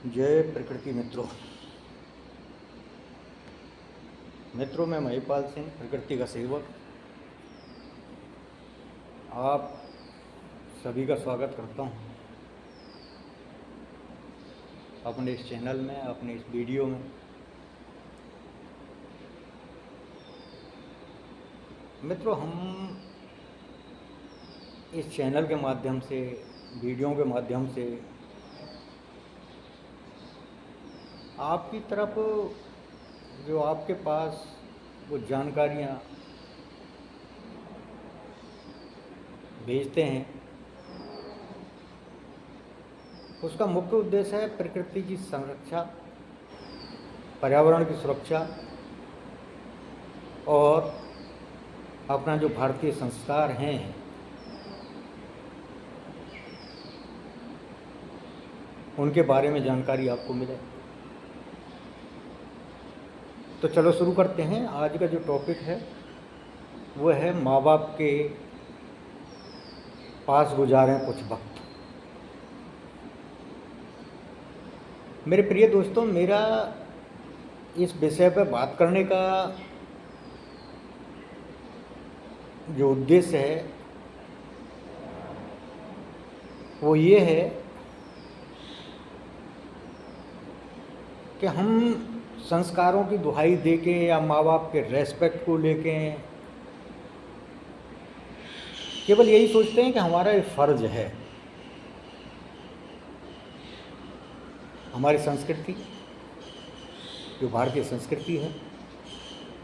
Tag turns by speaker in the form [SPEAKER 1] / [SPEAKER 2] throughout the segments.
[SPEAKER 1] जय प्रकृति मित्रों मैं महिपाल सिंह, प्रकृति का सेवक, आप सभी का स्वागत करता हूं अपने इस चैनल में, अपने इस वीडियो में। मित्रों, हम इस चैनल के माध्यम से, वीडियो के माध्यम से आपकी तरफ जो आपके पास वो जानकारियाँ भेजते हैं, उसका मुख्य उद्देश्य है प्रकृति की संरक्षा, पर्यावरण की सुरक्षा और अपना जो भारतीय संस्कार हैं उनके बारे में जानकारी आपको मिले। तो चलो शुरू करते हैं। आज का जो टॉपिक है वो है माँ बाप के पास गुजारें कुछ वक्त। मेरे प्रिय दोस्तों, मेरा इस विषय पर बात करने का जो उद्देश्य है वो ये है कि हम संस्कारों की दुहाई देके या माँ बाप के रेस्पेक्ट को लेके केवल यही सोचते हैं कि हमारा ये फ़र्ज है। हमारी संस्कृति, जो भारतीय संस्कृति है,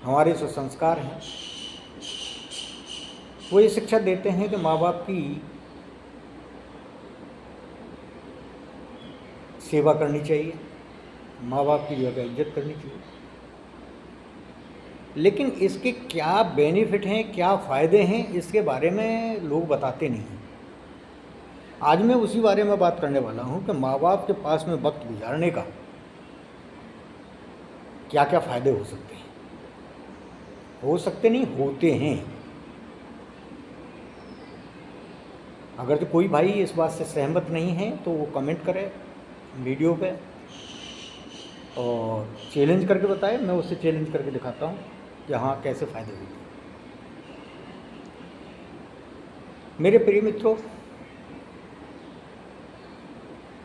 [SPEAKER 1] हमारे जो संस्कार हैं, वो ये शिक्षा देते हैं कि माँ बाप की सेवा करनी चाहिए, माँ बाप की जगह इज्जत करनी चाहिए। लेकिन इसके क्या बेनिफिट हैं, क्या फ़ायदे हैं, इसके बारे में लोग बताते नहीं हैं। आज मैं उसी बारे में बात करने वाला हूँ कि माँ बाप के पास में वक्त गुजारने का क्या क्या फ़ायदे हो सकते हैं। हो सकते नहीं, होते हैं। अगर तो कोई भाई इस बात से सहमत नहीं है तो वो कमेंट करे वीडियो पे और चैलेंज करके बताए। मैं उससे चैलेंज करके दिखाता हूँ कि हाँ, कैसे फ़ायदे होते हैं। मेरे प्रिय मित्रों,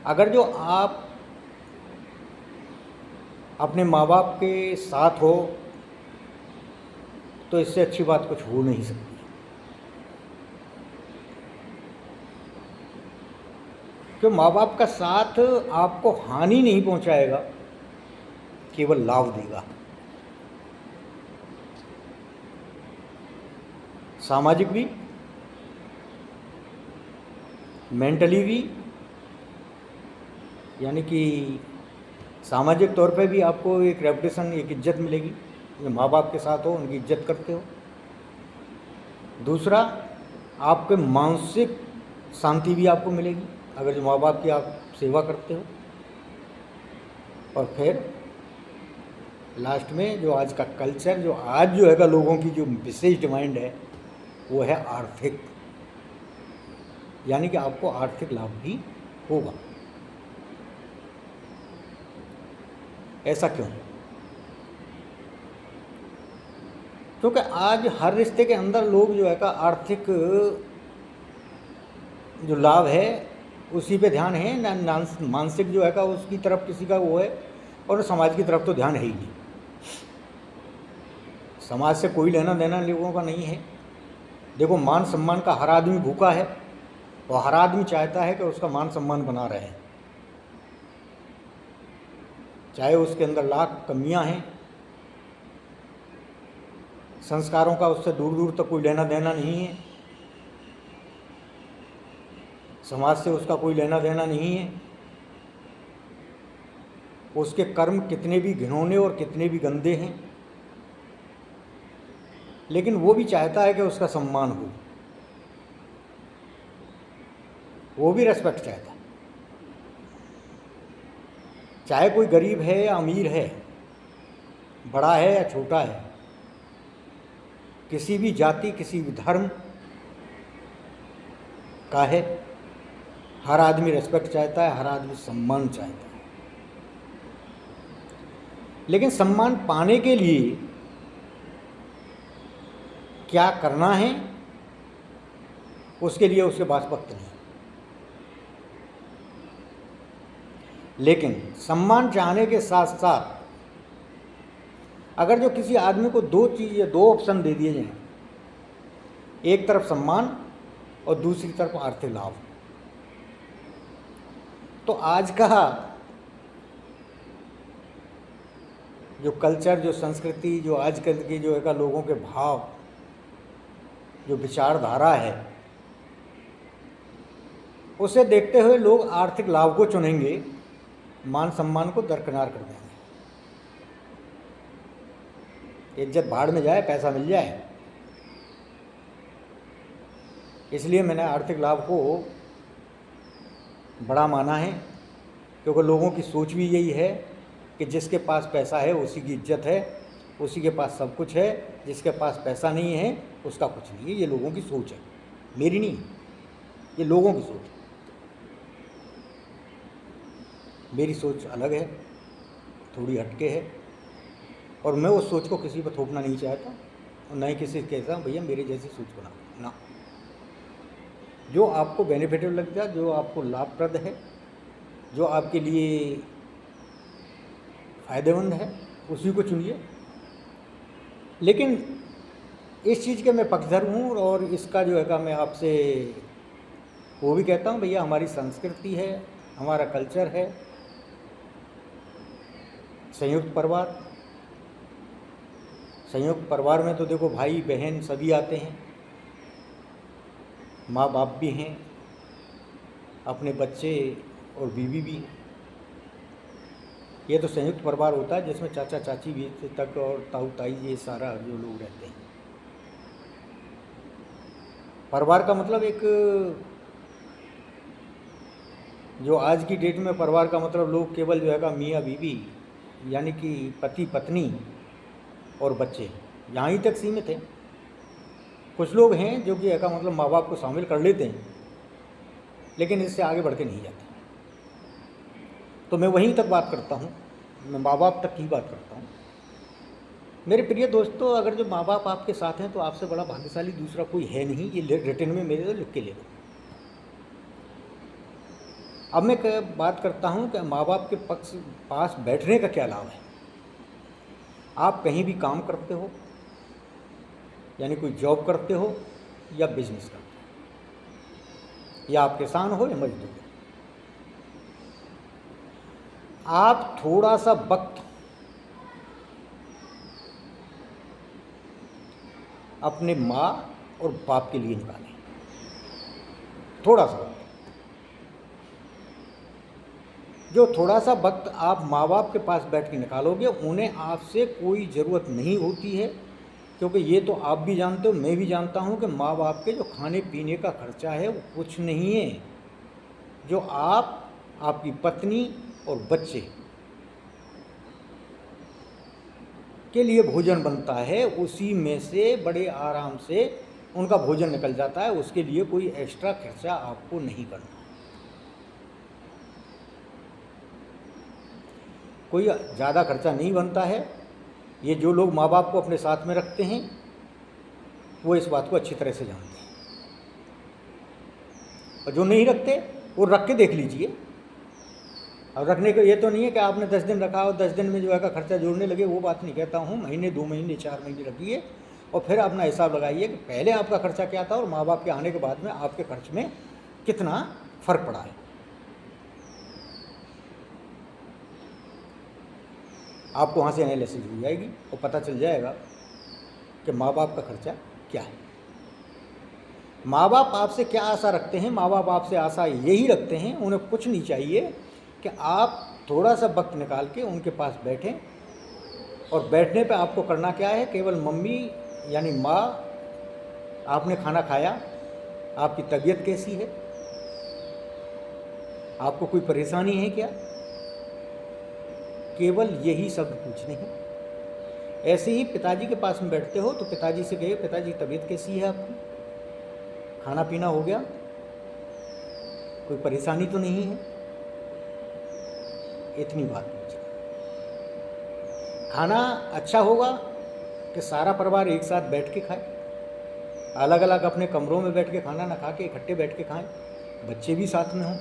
[SPEAKER 1] अगर जो आप अपने माँ बाप के साथ हो तो इससे अच्छी बात कुछ हो नहीं सकती। क्यों? माँ बाप का साथ आपको हानि नहीं पहुँचाएगा, केवल लाभ देगा। सामाजिक भी, मेंटली भी, यानी कि सामाजिक तौर पे भी आपको एक रेपुटेशन, एक इज्जत मिलेगी। जो माँ बाप के साथ हो उनकी इज्जत करते हो। दूसरा, आपके मानसिक शांति भी आपको मिलेगी अगर जो माँ बाप की आप सेवा करते हो। और फिर लास्ट में जो आज का कल्चर, जो आज जो है लोगों की जो विशेष डिमांड है वो है आर्थिक, यानी कि आपको आर्थिक लाभ भी होगा। ऐसा क्यों? क्योंकि आज हर रिश्ते के अंदर लोग जो है का आर्थिक जो लाभ है उसी पे ध्यान है ना, मानसिक जो है का उसकी तरफ किसी का वो है, और समाज की तरफ तो ध्यान है ही नहीं। समाज से कोई लेना देना लोगों का नहीं है। देखो, मान सम्मान का हर आदमी भूखा है और हर आदमी चाहता है कि उसका मान सम्मान बना रहे, चाहे उसके अंदर लाख कमियां हैं। संस्कारों का उससे दूर दूर तक कोई लेना देना नहीं है, समाज से उसका कोई लेना देना नहीं है। उसके कर्म कितने भी घिनौने और कितने भी गंदे हैं, लेकिन वो भी चाहता है कि उसका सम्मान हो, वो भी रेस्पेक्ट चाहता है। चाहे कोई गरीब है या अमीर है, बड़ा है या छोटा है, किसी भी जाति, किसी भी धर्म का है, हर आदमी रेस्पेक्ट चाहता है, हर आदमी सम्मान चाहता है। लेकिन सम्मान पाने के लिए क्या करना है उसके लिए उसके पास वक्त नहीं। लेकिन सम्मान चाहने के साथ साथ अगर जो किसी आदमी को दो चीज़ या दो ऑप्शन दे दिए जाएं, एक तरफ सम्मान और दूसरी तरफ आर्थिक लाभ, तो आज का जो कल्चर, जो संस्कृति, जो आजकल की जो है लोगों के भाव, जो विचारधारा है, उसे देखते हुए लोग आर्थिक लाभ को चुनेंगे, मान सम्मान को दरकिनार कर देंगे। इज्जत भाड़ में जाए, पैसा मिल जाए। इसलिए मैंने आर्थिक लाभ को बड़ा माना है, क्योंकि लोगों की सोच भी यही है कि जिसके पास पैसा है उसी की इज्जत है, उसी के पास सब कुछ है, जिसके पास पैसा नहीं है उसका कुछ नहीं है। ये लोगों की सोच है, मेरी नहीं, ये लोगों की सोच है। मेरी सोच अलग है, थोड़ी हटके है, और मैं उस सोच को किसी पर थोपना नहीं चाहता, और न ही किसी कहता हूँ भैया मेरे जैसी सोच बना ना। जो आपको बेनिफिटेड लगता है, जो आपको लाभप्रद है, जो आपके लिए फ़ायदेमंद है, उसी को चुनिए। लेकिन इस चीज़ के मैं पक्षधर हूँ, और इसका जो है मैं आपसे वो भी कहता हूँ भैया हमारी संस्कृति है, हमारा कल्चर है, संयुक्त परिवार। संयुक्त परिवार में तो देखो भाई बहन सभी आते हैं, माँ बाप भी हैं, अपने बच्चे और बीवी भी। ये तो संयुक्त परिवार होता है जिसमें चाचा चाची भी तक और ताऊ ताई, ये सारा जो लोग रहते हैं। परिवार का मतलब एक, जो आज की डेट में परिवार का मतलब लोग केवल जो है मियाँ बीवी यानी कि पति पत्नी और बच्चे, यहाँ ही तक सीमित है। कुछ लोग हैं जो कि ऐसा मतलब माँ बाप को शामिल कर लेते हैं, लेकिन इससे आगे बढ़ के नहीं जाते। तो मैं वहीं तक बात करता हूँ, मैं माँ बाप तक की बात करता हूँ। मेरे प्रिय दोस्तों, अगर जो माँ बाप आपके साथ हैं तो आपसे बड़ा भाग्यशाली दूसरा कोई है नहीं। ये रिटर्न में मेरे से लिख के ले लो। अब मैं बात करता हूँ कि माँ बाप के पास बैठने का क्या लाभ है। आप कहीं भी काम करते हो, यानी कोई जॉब करते हो या बिजनेस करते हो, या आप किसान हो या मजदूर, आप थोड़ा सा वक्त अपने माँ और बाप के लिए निकालें। थोड़ा सा वक्त, जो थोड़ा सा वक्त आप माँ बाप के पास बैठ के निकालोगे, उन्हें आपसे कोई ज़रूरत नहीं होती है, क्योंकि ये तो आप भी जानते हो, मैं भी जानता हूँ कि माँ बाप के जो खाने पीने का खर्चा है वो कुछ नहीं है। जो आप, आपकी पत्नी और बच्चे के लिए भोजन बनता है, उसी में से बड़े आराम से उनका भोजन निकल जाता है। उसके लिए कोई एक्स्ट्रा खर्चा आपको नहीं करना। कोई ज़्यादा खर्चा नहीं बनता है। ये जो लोग माँ बाप को अपने साथ में रखते हैं वो इस बात को अच्छी तरह से जानते हैं, और जो नहीं रखते वो रख के देख लीजिए। अब रखने को ये तो नहीं है कि आपने 10 दिन रखा और 10 दिन में जो है खर्चा जोड़ने लगे, वो बात नहीं कहता हूँ। महीने, 2 महीने, 4 महीने रखिए और फिर अपना हिसाब लगाइए कि पहले आपका खर्चा क्या था और माँ बाप के आने के बाद में आपके खर्च में कितना फ़र्क पड़ा है। आपको वहाँ से एनालिसिस हो जाएगी और पता चल जाएगा कि माँ बाप का खर्चा क्या है। माँ बाप आपसे क्या आशा रखते हैं? माँ बाप आपसे आशा यही रखते हैं, उन्हें कुछ नहीं चाहिए कि आप थोड़ा सा वक्त निकाल के उनके पास बैठें। और बैठने पे आपको करना क्या है? केवल मम्मी यानी माँ, आपने खाना खाया, आपकी तबीयत कैसी है, आपको कोई परेशानी है क्या, केवल यही शब्द पूछने हैं। ऐसे ही पिताजी के पास में बैठते हो तो पिताजी से कहिए, पिताजी तबीयत कैसी है आपकी, खाना पीना हो गया, कोई परेशानी तो नहीं है, इतनी बात पूछे। खाना अच्छा होगा कि सारा परिवार एक साथ बैठ के खाए, अलग अलग अपने कमरों में बैठ के खाना ना खा के इकट्ठे बैठ के खाएं, बच्चे भी साथ में हों।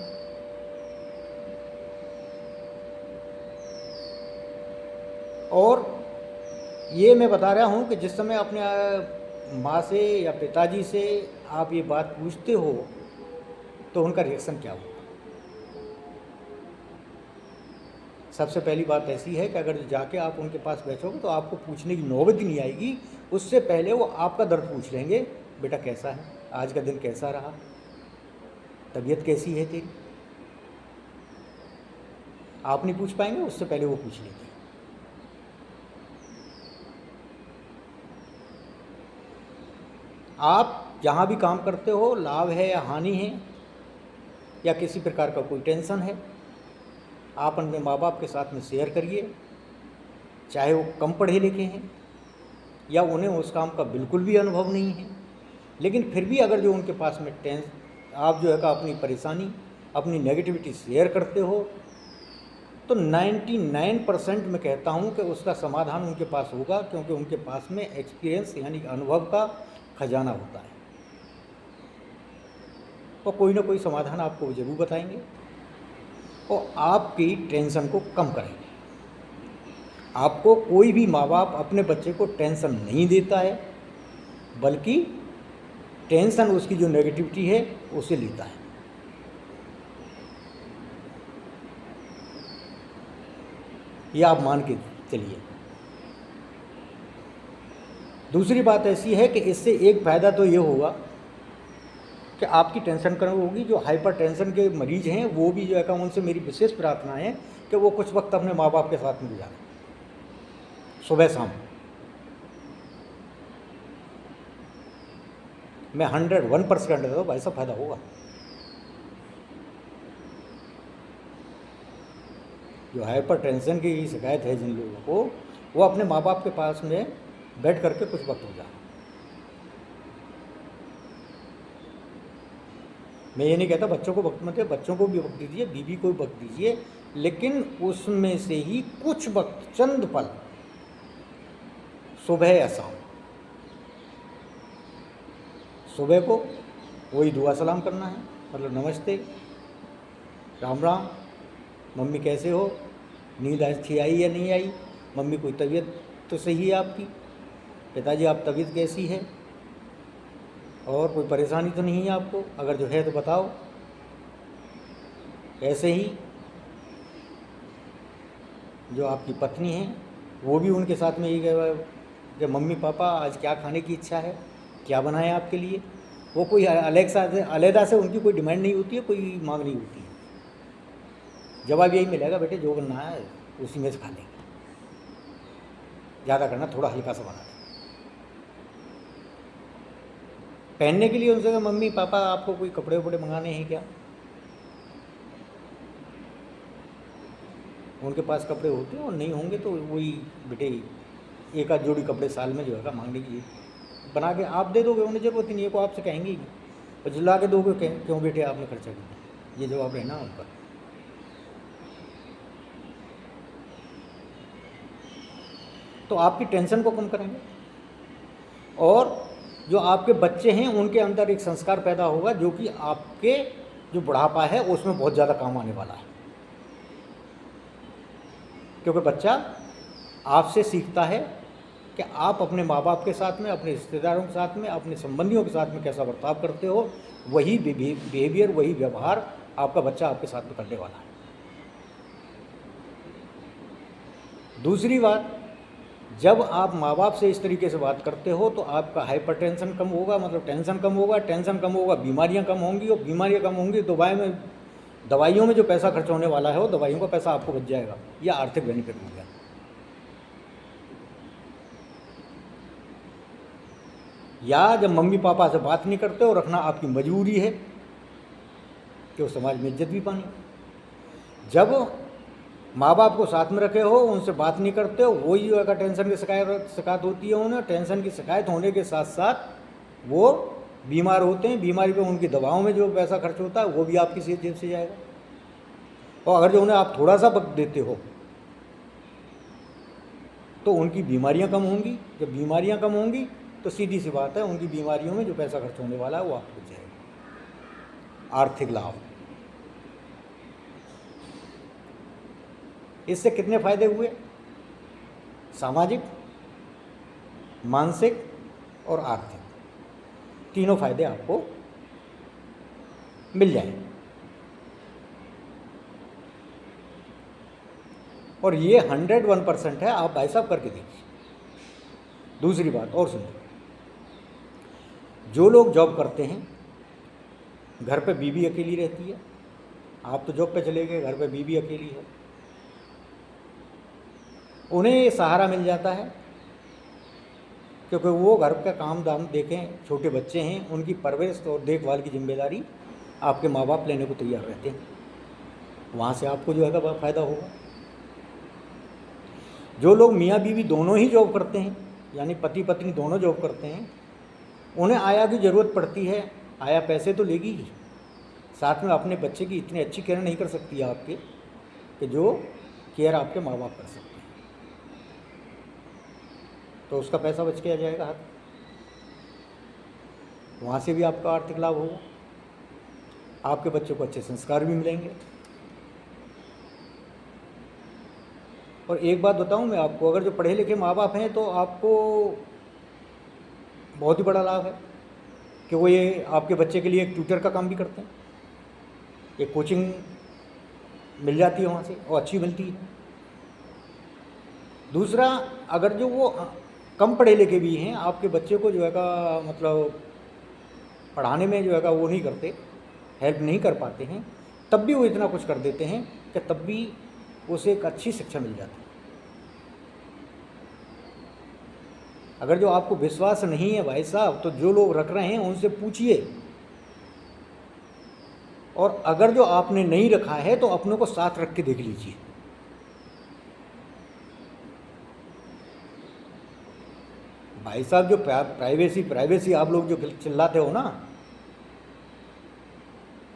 [SPEAKER 1] और ये मैं बता रहा हूँ कि जिस समय अपने माँ से या पिताजी से आप ये बात पूछते हो तो उनका रिएक्शन क्या होगा। सबसे पहली बात ऐसी है कि अगर जाके आप उनके पास बैठोगे तो आपको पूछने की नौबत ही नहीं आएगी, उससे पहले वो आपका दर्द पूछ लेंगे, बेटा कैसा है, आज का दिन कैसा रहा, तबीयत कैसी है तेरी। आप नहीं पूछ पाएंगे, उससे पहले वो पूछ लेंगे। आप जहाँ भी काम करते हो, लाभ है या हानि है या किसी प्रकार का कोई टेंशन है, आप अपने माँ बाप के साथ में शेयर करिए, चाहे वो कम पढ़े लिखे हैं या उन्हें उस काम का बिल्कुल भी अनुभव नहीं है, लेकिन फिर भी अगर जो उनके पास में आप जो है का अपनी परेशानी, अपनी नेगेटिविटी शेयर करते हो तो 99% मैं कहता हूँ कि उसका समाधान उनके पास होगा, क्योंकि उनके पास में एक्सपीरियंस यानी अनुभव का खजाना होता है। और कोई ना कोई समाधान आपको ज़रूर बताएंगे और आपकी टेंशन को कम करेंगे। आपको कोई भी माँ बाप अपने बच्चे को टेंशन नहीं देता है, बल्कि टेंशन उसकी जो नेगेटिविटी है उसे लेता है। ये आप मान के चलिए। दूसरी बात ऐसी है कि इससे एक फ़ायदा तो ये होगा कि आपकी टेंशन कम होगी। जो हाइपर टेंशन के मरीज हैं वो भी जो है उनसे मेरी विशेष प्रार्थना है कि वो कुछ वक्त अपने माँ बाप के साथ में गुजारें, सुबह शाम। मैं 101% देता हूँ भाई साहब, फायदा होगा। जो हाइपर टेंशन की शिकायत है जिन लोगों को, वो अपने माँ बाप के पास में बैठ करके कुछ वक्त हो जाए। मैं ये नहीं कहता बच्चों को वक्त मत दीजिए, बच्चों को भी वक्त दीजिए, बीवी को भी वक्त दीजिए, लेकिन उसमें से ही कुछ वक्त, चंद पल, सुबह या शाम। सुबह को वही दुआ सलाम करना है, मतलब नमस्ते, राम राम, मम्मी कैसे हो, नींद अच्छी आई या नहीं आई, मम्मी कोई तबीयत तो सही है आपकी, पिताजी आप तबीयत कैसी है, और कोई परेशानी तो नहीं है आपको, अगर जो है तो बताओ। ऐसे ही जो आपकी पत्नी है वो भी उनके साथ में ये कि मम्मी पापा आज क्या खाने की इच्छा है, क्या बनाएं आपके लिए। वो कोई अलग से उनकी कोई डिमांड नहीं होती है, कोई मांग नहीं होती है। जवाब यही मिलेगा, बेटे जो बनना है उसी में से खा लेंगे, ज़्यादा करना, थोड़ा हल्का सा बना दें। पहनने के लिए उनसे मम्मी पापा आपको कोई कपड़े वपड़े मंगाने हैं क्या, उनके पास कपड़े होते हैं और नहीं होंगे तो वही बेटे एक आध जोड़ी कपड़े साल में जो है मांगने की बना के आप दे दोगे, उन्हें ज़रूरत ही नहीं है, वो आपसे कहेंगे ही और जिला के दोगे क्यों बेटे आपने खर्चा किया, ये जवाब रहना उनका। तो आपकी टेंशन को कम करेंगे और जो आपके बच्चे हैं उनके अंदर एक संस्कार पैदा होगा जो कि आपके जो बुढ़ापा है उसमें बहुत ज़्यादा काम आने वाला है। क्योंकि बच्चा आपसे सीखता है कि आप अपने माँ बाप के साथ में, अपने रिश्तेदारों के साथ में, अपने संबंधियों के साथ में कैसा बर्ताव करते हो, वही बिहेवियर, वही व्यवहार आपका बच्चा आपके साथ में करने वाला है। दूसरी बात, जब आप माँ बाप से इस तरीके से बात करते हो तो आपका हाइपरटेंशन कम होगा, मतलब टेंशन कम होगा, टेंशन कम होगा, बीमारियाँ कम होंगी, और बीमारियाँ कम होंगी, दवाइयों में जो पैसा खर्च होने वाला है वो दवाइयों का पैसा आपको बच जाएगा, या आर्थिक बेनिफिट हो गया। या जब मम्मी पापा से बात नहीं करते हो, रखना आपकी मजबूरी है कि वो समाज में इज्जत भी पानी। जब माँ बाप को साथ में रखे हो, उनसे बात नहीं करते हो, वही जो है टेंशन की शिकायत होती है उन्हें। टेंशन की शिकायत होने के साथ साथ वो बीमार होते हैं, बीमारी पे उनकी दवाओं में जो पैसा खर्च होता है वो भी आपकी जेब से जाएगा। और अगर जो उन्हें आप थोड़ा सा वक्त देते हो तो उनकी बीमारियां कम होंगी। जब बीमारियां कम होंगी तो सीधी सी बात है, उनकी बीमारियों में जो पैसा खर्च होने वाला है वो आपको जाएगा। आर्थिक लाभ, इससे कितने फायदे हुए? सामाजिक, मानसिक और आर्थिक, तीनों फायदे आपको मिल जाएंगे। और ये 101% है, आप भाई साहब करके देखिए। दूसरी बात और सुनिए, जो लोग जॉब करते हैं, घर पे बीवी अकेली रहती है, आप तो जॉब पे चले गए, घर पे बीवी अकेली है, उन्हें ये सहारा मिल जाता है क्योंकि वो घर का काम दाम देखें, छोटे बच्चे हैं, उनकी परवरिश और देखभाल की जिम्मेदारी आपके माँ बाप लेने को तैयार रहते हैं। वहाँ से आपको जो है फ़ायदा होगा। जो लोग मियाँ बीवी दोनों ही जॉब करते हैं, यानी पति पत्नी दोनों जॉब करते हैं, उन्हें आया की ज़रूरत पड़ती है। आया पैसे तो लेगी ही, साथ में अपने बच्चे की इतनी अच्छी केयर नहीं कर सकती है आपके, कि जो केयर आपके माँ बाप कर सकते हैं। तो उसका पैसा बच के आ जाएगा हाथ, वहाँ से भी आपका आर्थिक लाभ होगा। आपके बच्चों को अच्छे संस्कार भी मिलेंगे। और एक बात बताऊं मैं आपको, अगर जो पढ़े लिखे माँ बाप हैं तो आपको बहुत ही बड़ा लाभ है कि वो ये आपके बच्चे के लिए एक ट्यूटर का काम भी करते हैं। एक कोचिंग मिल जाती है वहाँ से, और अच्छी मिलती है। दूसरा, अगर जो वो कम पढ़े लिखे भी हैं, आपके बच्चे को जो है का मतलब पढ़ाने में जो है का वो नहीं करते, हेल्प नहीं कर पाते हैं, तब भी वो इतना कुछ कर देते हैं कि तब भी उसे एक अच्छी शिक्षा मिल जाती है। अगर जो आपको विश्वास नहीं है भाई साहब, तो जो लोग रख रहे हैं उनसे पूछिए, और अगर जो आपने नहीं रखा है तो अपनों को साथ रख के देख लीजिए। भाई साहब, जो प्राइवेसी आप लोग जो चिल्लाते हो ना,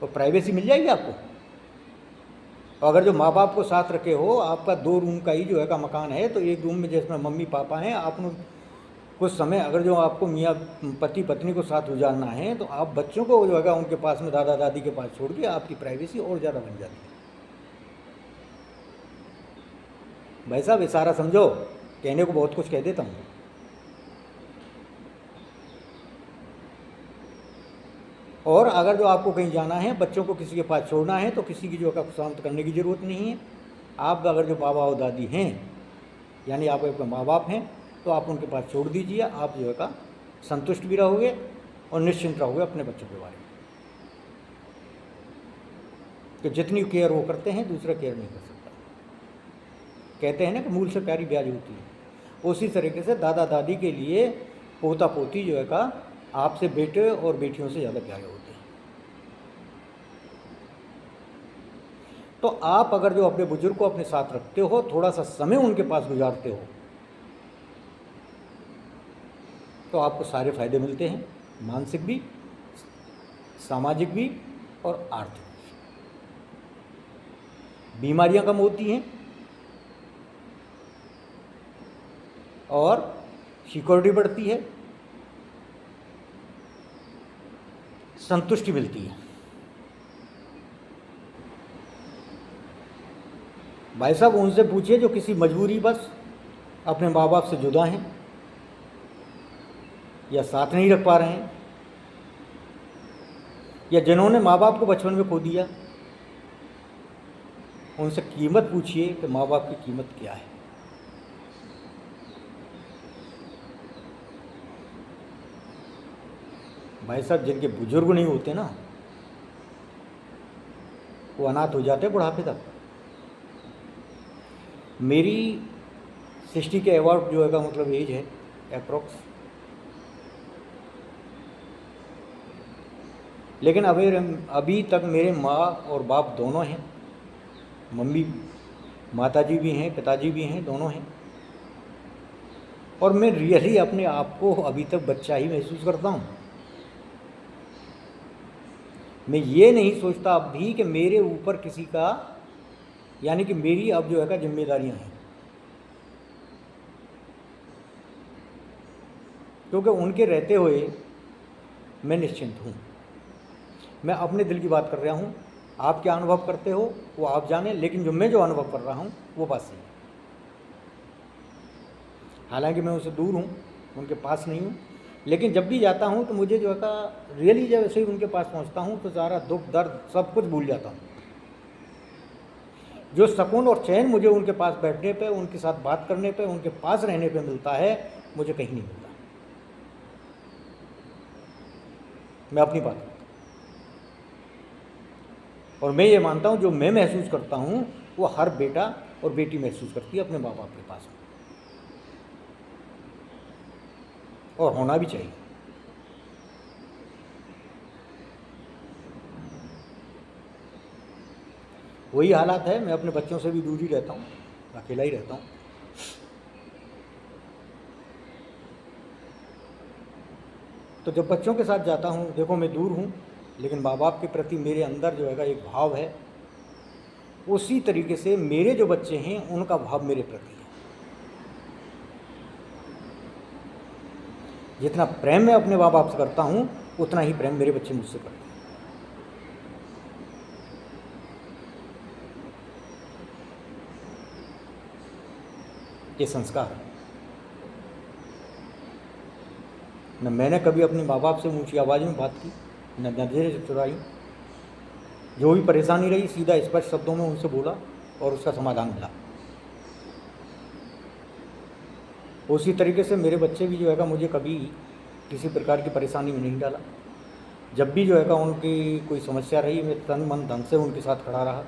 [SPEAKER 1] तो प्राइवेसी मिल जाएगी आपको। और अगर जो माँ बाप को साथ रखे हो, आपका 2 रूम का ही जो है का मकान है, तो एक रूम में जिसमें मम्मी पापा हैं, आपने कुछ समय अगर जो आपको मियाँ पति पत्नी को साथ गुजारना है, तो आप बच्चों को जो है उनके पास में, दादा दादी के पास छोड़ के, आपकी प्राइवेसी और ज़्यादा बन जाती है। भाई साहब, इशारा समझो, कहने को बहुत कुछ कह देता हूँ। और अगर जो आपको कहीं जाना है, बच्चों को किसी के पास छोड़ना है, तो किसी की जो है खुशामद करने की ज़रूरत नहीं है। आप अगर जो बाबा और दादी हैं, यानी आप अपने माँ बाप हैं, तो आप उनके पास छोड़ दीजिए। आप जो है का संतुष्ट भी रहोगे और निश्चिंत रहोगे अपने बच्चों के बारे में, कि जितनी केयर वो करते हैं दूसरा केयर नहीं कर सकता। कहते हैं ना कि मूल से प्यारी ब्याज होती है, उसी तरीके से दादा दादी के लिए पोता पोती जो है का आपसे बेटे और बेटियों से ज़्यादा प्यारे होते हैं। तो आप अगर जो अपने बुजुर्ग को अपने साथ रखते हो, थोड़ा सा समय उनके पास गुजारते हो, तो आपको सारे फायदे मिलते हैं, मानसिक भी, सामाजिक भी और आर्थिक भी। बीमारियां कम होती हैं और सिक्योरिटी बढ़ती है, संतुष्टि मिलती है। भाई साहब, उनसे पूछिए जो किसी मजबूरी बस अपने माँ बाप से जुदा हैं या साथ नहीं रख पा रहे हैं, या जिन्होंने माँ बाप को बचपन में खो दिया, उनसे कीमत पूछिए कि माँ बाप की कीमत क्या है। भाई साहब, जिनके बुजुर्ग नहीं होते ना, वो अनाथ हो जाते बुढ़ापे तक। मेरी 60 के अबाउट जो है का मतलब एज है अप्रोक्स, लेकिन अभी तक मेरे माँ और बाप दोनों हैं, मम्मी माताजी भी हैं, पिताजी भी हैं, दोनों हैं। और मैं रियली अपने आप को अभी तक बच्चा ही महसूस करता हूँ। मैं ये नहीं सोचता अब भी कि मेरे ऊपर किसी का, यानी कि मेरी अब जो है का जिम्मेदारियाँ हैं। क्योंकि उनके रहते हुए मैं निश्चिंत हूँ। मैं अपने दिल की बात कर रहा हूँ, आप क्या अनुभव करते हो वो आप जाने, लेकिन मैं जो अनुभव कर रहा हूँ वो बात सही है। हालांकि मैं उनसे दूर हूँ, उनके पास नहीं हूँ, लेकिन जब भी जाता हूँ तो मुझे जो है का रियली जब ऐसे ही उनके पास पहुँचता हूँ तो सारा दुख दर्द सब कुछ भूल जाता हूँ। जो सुकून और चैन मुझे उनके पास बैठने पे, उनके साथ बात करने पे, उनके पास रहने पे मिलता है, मुझे कहीं नहीं मिलता। मैं अपनी बात करता हूँ और मैं ये मानता हूँ जो मैं महसूस करता हूँ वो हर बेटा और बेटी महसूस करती है अपने माँ बाप के पास, और होना भी चाहिए। वही हालात है, मैं अपने बच्चों से भी दूर ही रहता हूँ, अकेला ही रहता हूँ। तो जब बच्चों के साथ जाता हूँ, देखो मैं दूर हूँ, लेकिन माँ बाप के प्रति मेरे अंदर जो है एक भाव है, उसी तरीके से मेरे जो बच्चे हैं उनका भाव मेरे प्रति है। जितना प्रेम मैं अपने माँ बाप से करता हूँ उतना ही प्रेम मेरे बच्चे मुझसे करते हैं। ये संस्कार है। न मैंने कभी अपने माँ बाप से ऊंची आवाज़ में बात की, न नजरें से चुराई। जो भी परेशानी रही सीधा स्पष्ट शब्दों में उनसे बोला और उसका समाधान मिला। उसी तरीके से मेरे बच्चे भी जो है मुझे कभी किसी प्रकार की परेशानी में नहीं डाला। जब भी जो है उनकी कोई समस्या रही, मैं तन मन धन से उनके साथ खड़ा रहा।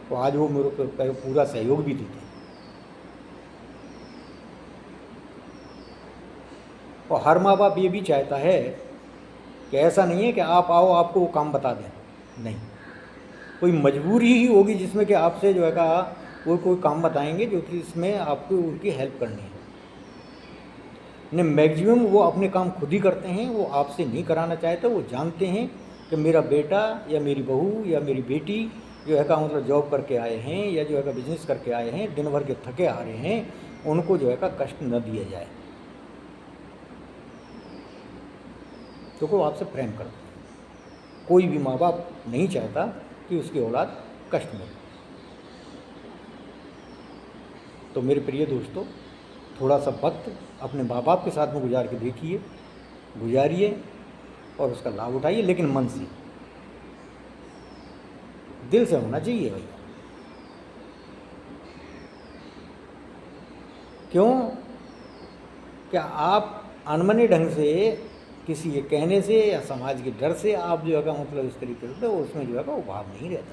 [SPEAKER 1] तो आज वो मेरे को पूरा सहयोग भी देते हैं। और हर माँ बाप ये भी चाहता है कि ऐसा नहीं है कि आप आओ आपको वो काम बता दें, नहीं, कोई मजबूरी ही होगी जिसमें कि आपसे जो है वो कोई काम बताएंगे जो कि इसमें आपको उनकी हेल्प करनी है। ने मैक्सिमम वो अपने काम खुद ही करते हैं, वो आपसे नहीं कराना चाहते। वो जानते हैं कि मेरा बेटा या मेरी बहू या मेरी बेटी जो है मतलब जॉब करके आए हैं या जो है बिजनेस करके आए हैं, दिन भर के थके आ रहे हैं, उनको जो है कष्ट न दिया जाए, क्योंकि वो आपसे प्रेम करते हैं। कोई भी माँ बाप नहीं चाहता कि उसकी औलाद कष्ट मिले। तो मेरे प्रिय दोस्तों, थोड़ा सा वक्त अपने माँ बाप के साथ में गुजार के देखिए, गुजारिए और उसका लाभ उठाइए, लेकिन मन से, दिल से होना चाहिए भैया। क्यों? क्या आप अनमने ढंग से किसी के कहने से या समाज के डर से आप जो है मतलब इस तरीके से, उसमें जो है वो भाव नहीं रहता।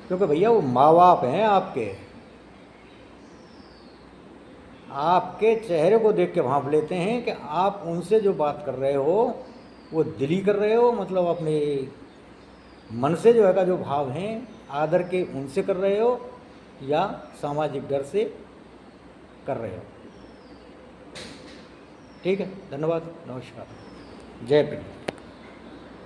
[SPEAKER 1] क्योंकि भैया वो माँ बाप हैं आपके, आपके चेहरे को देख के भांप लेते हैं कि आप उनसे जो बात कर रहे हो वो दिली कर रहे हो, मतलब अपने मन से जो है जो भाव हैं आदर के उनसे कर रहे हो या सामाजिक डर से कर रहे हो। ठीक है, धन्यवाद, नमस्कार, जय पी।